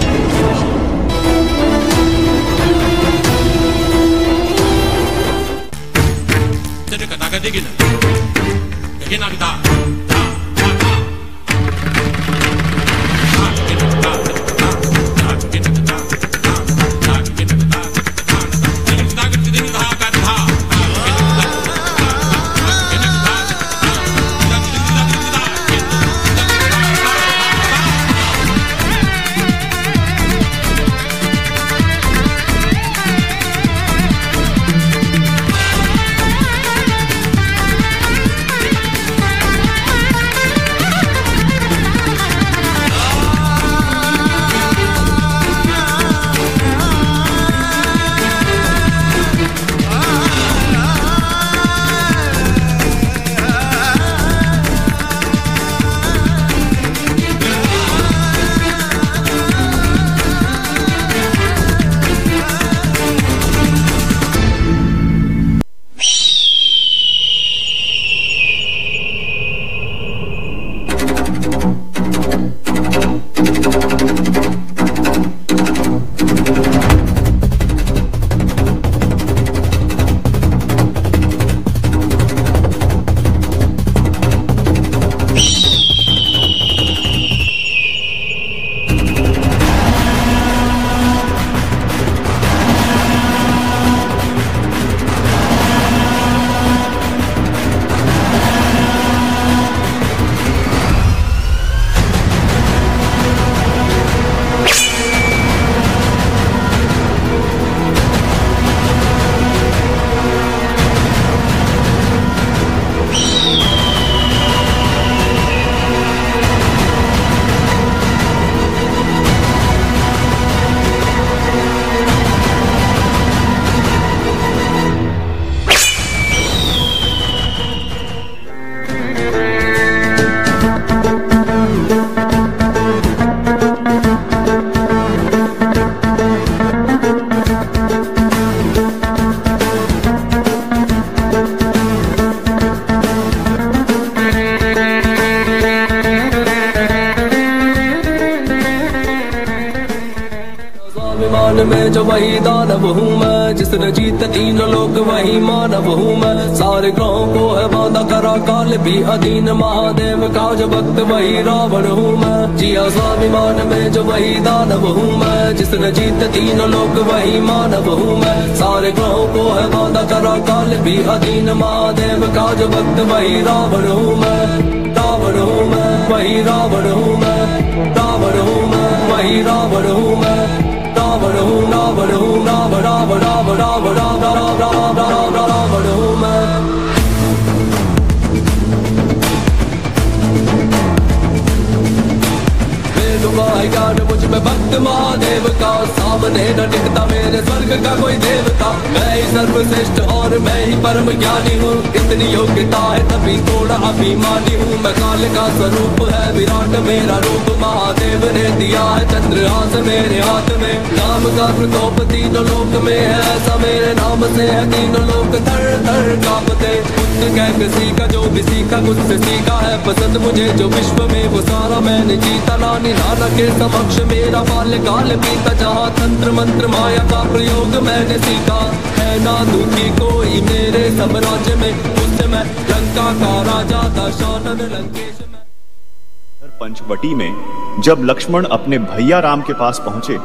में जो वही दानव हूँ मैं, जिसने जीते तीनों लोग वही मानव हूँ मैं। सारे ग्रहों को है बांधा करा काल भी अधीन, महादेव का जो भक्त वही रावण हूँ मैं। जिया स्वाभिमान में जो वही दानव हूँ मैं, जिसने जीते तीनों लोग वही मानव हूँ मैं। सारे ग्रहों को है बांधा करा काल भी अधीन, महादेव का जो भक्त वही रावण हूँ मैं। रावण हूँ मैं, वही रावण हूँ मैं। रावण हूँ मैं, वही रावण हूँ मैं। रावण हूँ, रावण हूँ, रावण रावण रावण रावण रावण रावण रावण हूँ मैं। ज्ञान मुझ में भक्त महादेव का, सामने न टिकता मेरे स्वर्ग का कोई देवता। मैं ही सर्वश्रेष्ठ और मैं ही परम ज्ञानी हूँ, इतनी योग्यता है तभी थोड़ा अभिमानी हूँ। मैं काल का स्वरूप है विराट मेरा रूप, महादेव ने दिया है चंद्रहास मेरे हाथ में। नाम का प्रकोप तीनों लोक में है, ऐसा मेरे नाम से है तीनों लोग थर थर कांपते। पुत्र कह किसी का जो भी सीखा कुछ से सीखा है पसंद मुझे, जो विश्व में वो सारा मैंने जीता। नानी नाना के समक्ष मेरा बाल्यकाल बीता, जहाँ तंत्र मंत्र माया का प्रयोग मैंने सीखा। है ना दुखी कोई मेरे साम्राज्य में, उससे मैं लंका का राजा दशानन लंकेश में। पंचवटी में जब लक्ष्मण अपने भैया राम के पास पहुंचे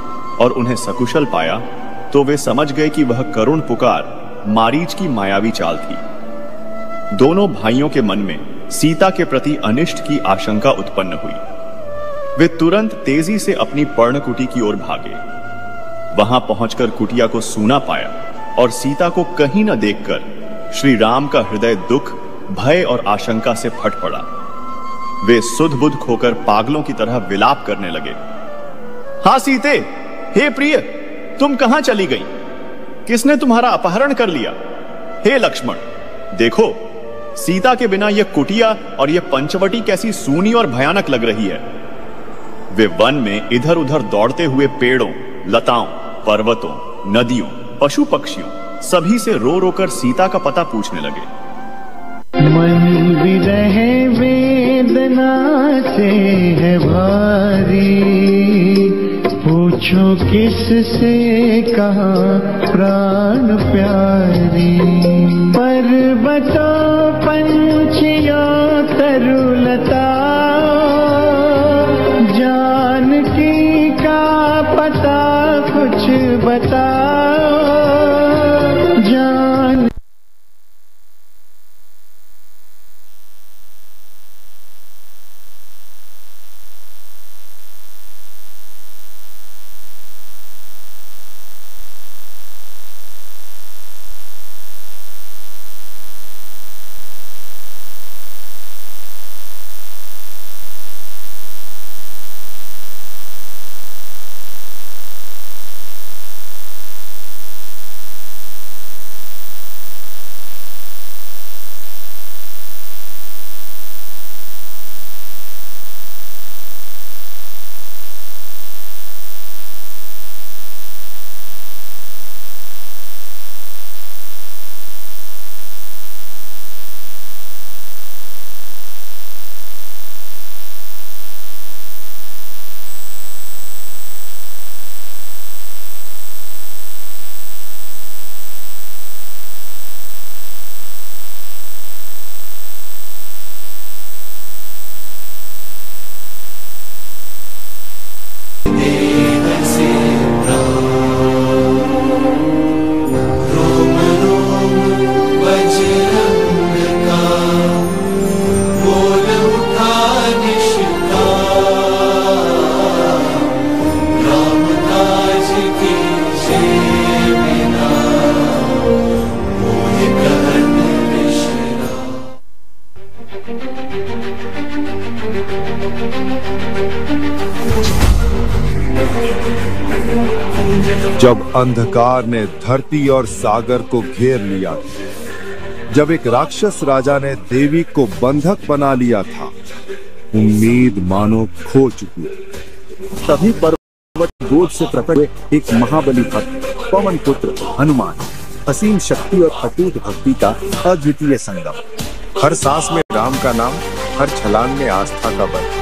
और उन्हें सकुशल पाया, तो वे समझ गए कि वह करुण पुकार मारीच की मायावी चाल थी। दोनों भाइयों के मन में सीता के प्रति अनिष्ट की आशंका उत्पन्न हुई। वे तुरंत तेजी से अपनी पर्णकुटी की ओर भागे। वहां पहुंचकर कुटिया को सूना पाया और सीता को कहीं न देखकर श्री राम का हृदय दुख, भय और आशंका से फट पड़ा। वे सुध-बुध खोकर पागलों की तरह विलाप करने लगे। हाँ सीते, हे प्रिय, तुम कहां चली गई? किसने तुम्हारा अपहरण कर लिया? हे लक्ष्मण, देखो, सीता के बिना यह कुटिया और यह पंचवटी कैसी सूनी और भयानक लग रही है। वे वन में इधर उधर दौड़ते हुए पेड़ों, लताओं, पर्वतों, नदियों, पशु पक्षियों सभी से रो रो कर सीता का पता पूछने लगे। मन विरह वेदना से है भारी, पूछो किससे कहाँ प्राण प्यारी। पर्वतों पंछियों तरुलता, जानकी का पता कुछ बताओ। जान जब अंधकार ने धरती और सागर को घेर लिया था, जब एक राक्षस राजा ने देवी को बंधक बना लिया था, उम्मीद मानो खो चुकी। तभी पर्वत गोद से प्रकट हुए एक महाबली भक्त पवन पुत्र हनुमान, असीम शक्ति और अटूट भक्ति का अद्वितीय संगम। हर सांस में राम का नाम, हर छलांग में आस्था का बल।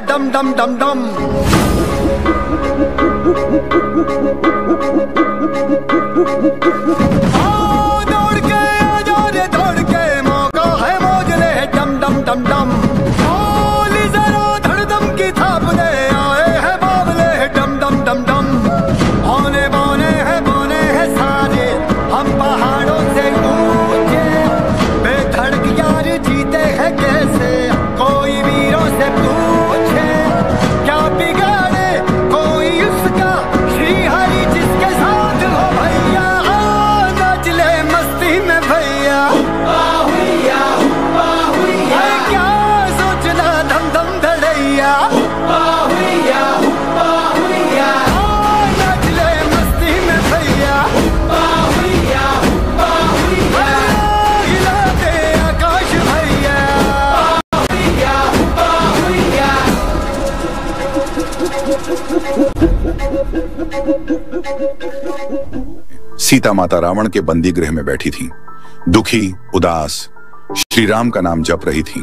डम डम डम डम दौड़ के आजा रे दौड़ के मौका है मौज ले डम डम डम डम। बोली जरा धड़दम की थाप ले आए हैं बाबले डम डम डम डम। औने बौने हैं सारे हम पहाड़ों से ऊंचे, बेधड़क यार जीते हैं कैसे कोई वीरों से पूछे। क्या बिगाड़े कोई उसका श्री हरि जिसके साथ हो भैया, नाच ले मस्ती में भैया। क्या सोचना धम धम धड़ैया, नाच ले मस्ती में भैया। हिला दे आकाश भैया। सीता माता रावण के बंदी गृह में बैठी थीं, दुखी उदास श्री राम का नाम जप रही थीं।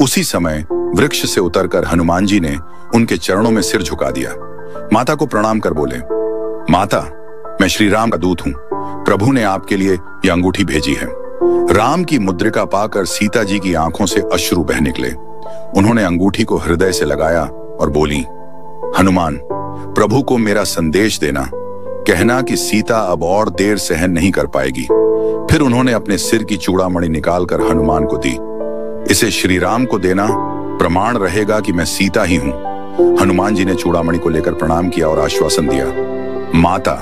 उसी समय वृक्ष से उतरकर हनुमान जी ने उनके चरणों में सिर झुका दिया। माता को प्रणाम कर बोले, माता मैं श्री राम का दूत हूं, प्रभु ने आपके लिए यह अंगूठी भेजी है। राम की मुद्रिका पाकर सीता जी की आंखों से अश्रु बह निकले। उन्होंने अंगूठी को हृदय से लगाया और बोली, हनुमान प्रभु को मेरा संदेश देना कहना कि सीता अब और देर सहन नहीं कर पाएगी। फिर उन्होंने अपने सिर की चूड़ामणि निकालकर हनुमान को दी। इसे श्री राम को देना, प्रमाण रहेगा कि मैं सीता ही हूं। हनुमान जी ने चूड़ामणि को लेकर प्रणाम किया और आश्वासन दिया, माता,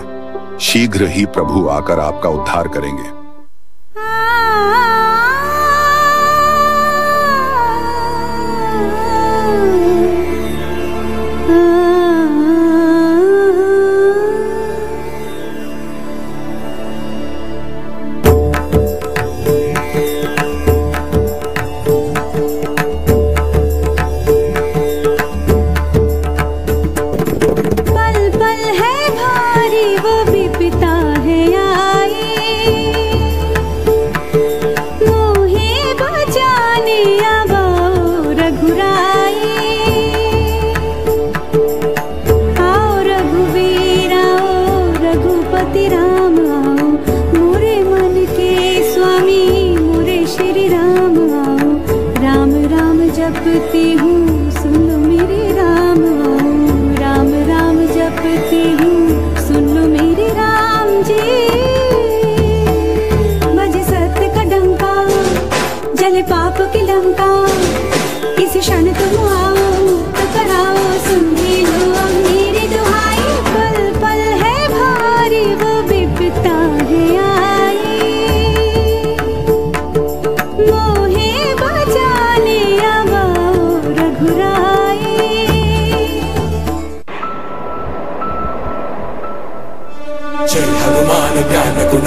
शीघ्र ही प्रभु आकर आपका उद्धार करेंगे।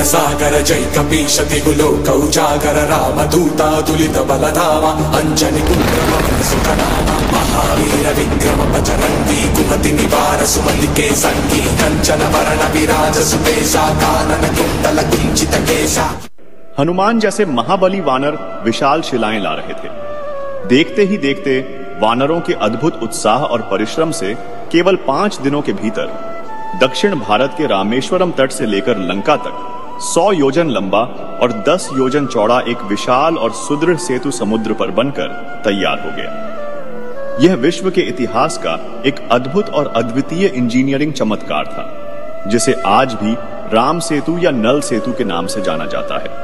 सागर जय कपीश तिगुलोक उजागर राम दूता तुलित बलधामा अंजनी पुत्र सुतनामा महावीर विक्रम बजरंगी कुमति निवार सुमति के संगी कंचन वरण विराज सुपेशा कानन कुंडल कुंचित केशा। हनुमान जैसे महाबली वानर विशाल शिलाएं ला रहे थे। देखते ही देखते वानरों के अद्भुत उत्साह और परिश्रम से केवल 5 दिनों के भीतर दक्षिण भारत के रामेश्वरम तट से लेकर लंका तक 100 योजन लंबा और 10 योजन चौड़ा एक विशाल और सुदृढ़ सेतु समुद्र पर बनकर तैयार हो गया। यह विश्व के इतिहास का एक अद्भुत और अद्वितीय इंजीनियरिंग चमत्कार था, जिसे आज भी राम सेतु या नल सेतु के नाम से जाना जाता है।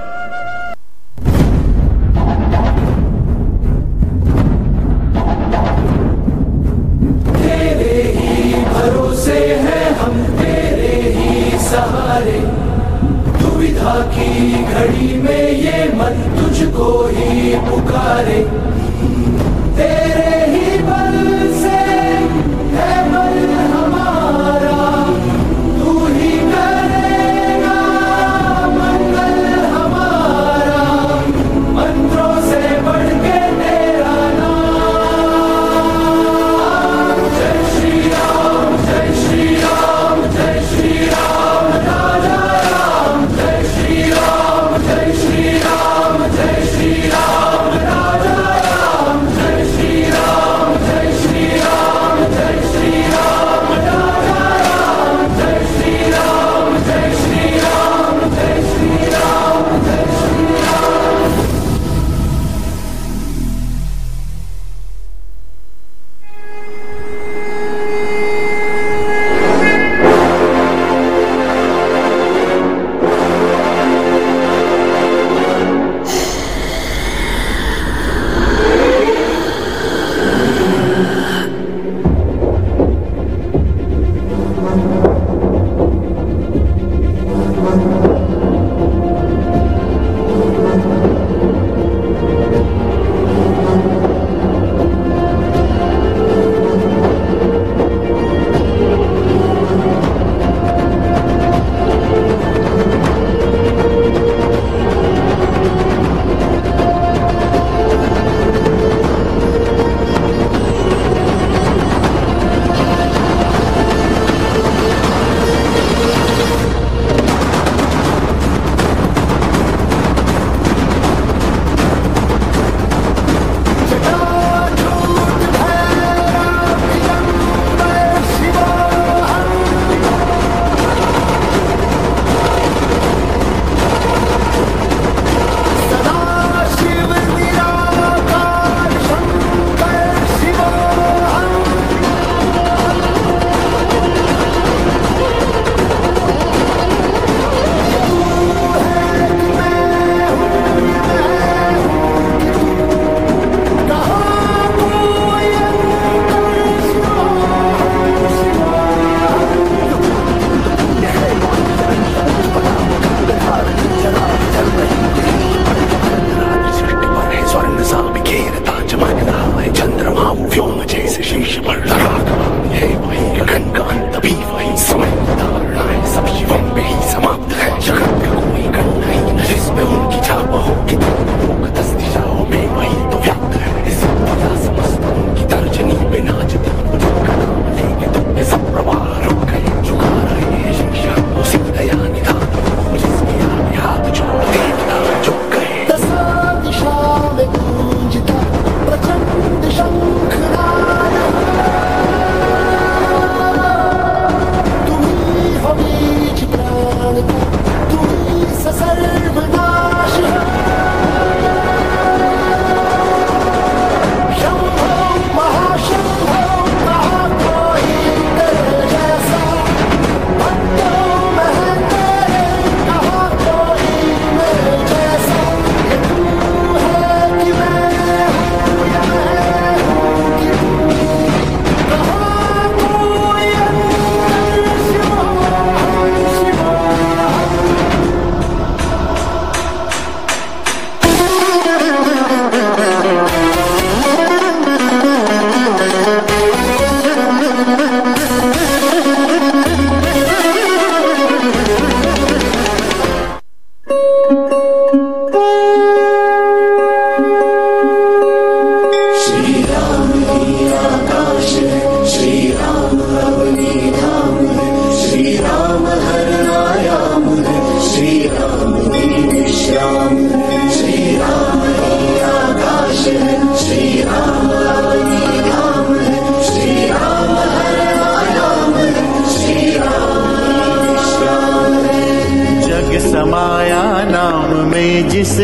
तेरे ही भरोसे हैं हम, तेरे ही सहारे, दुविधा की घड़ी में ये मन तुझको ही पुकारे। तेरे ही बल से है बल हमारा, तू ही करेगा मंगल हमारा।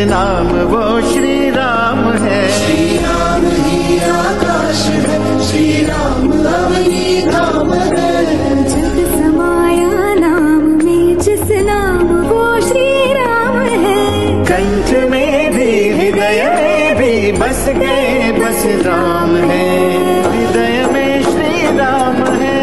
नाम वो श्री राम है। श्री राम ही आकाश है, श्री राम अवनी धाम है। जग समाया नाम में जिस नाम वो श्री राम है। कंठ में भी हृदय में भी बस गए बस राम है। हृदय में श्री राम है।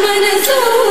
मन सो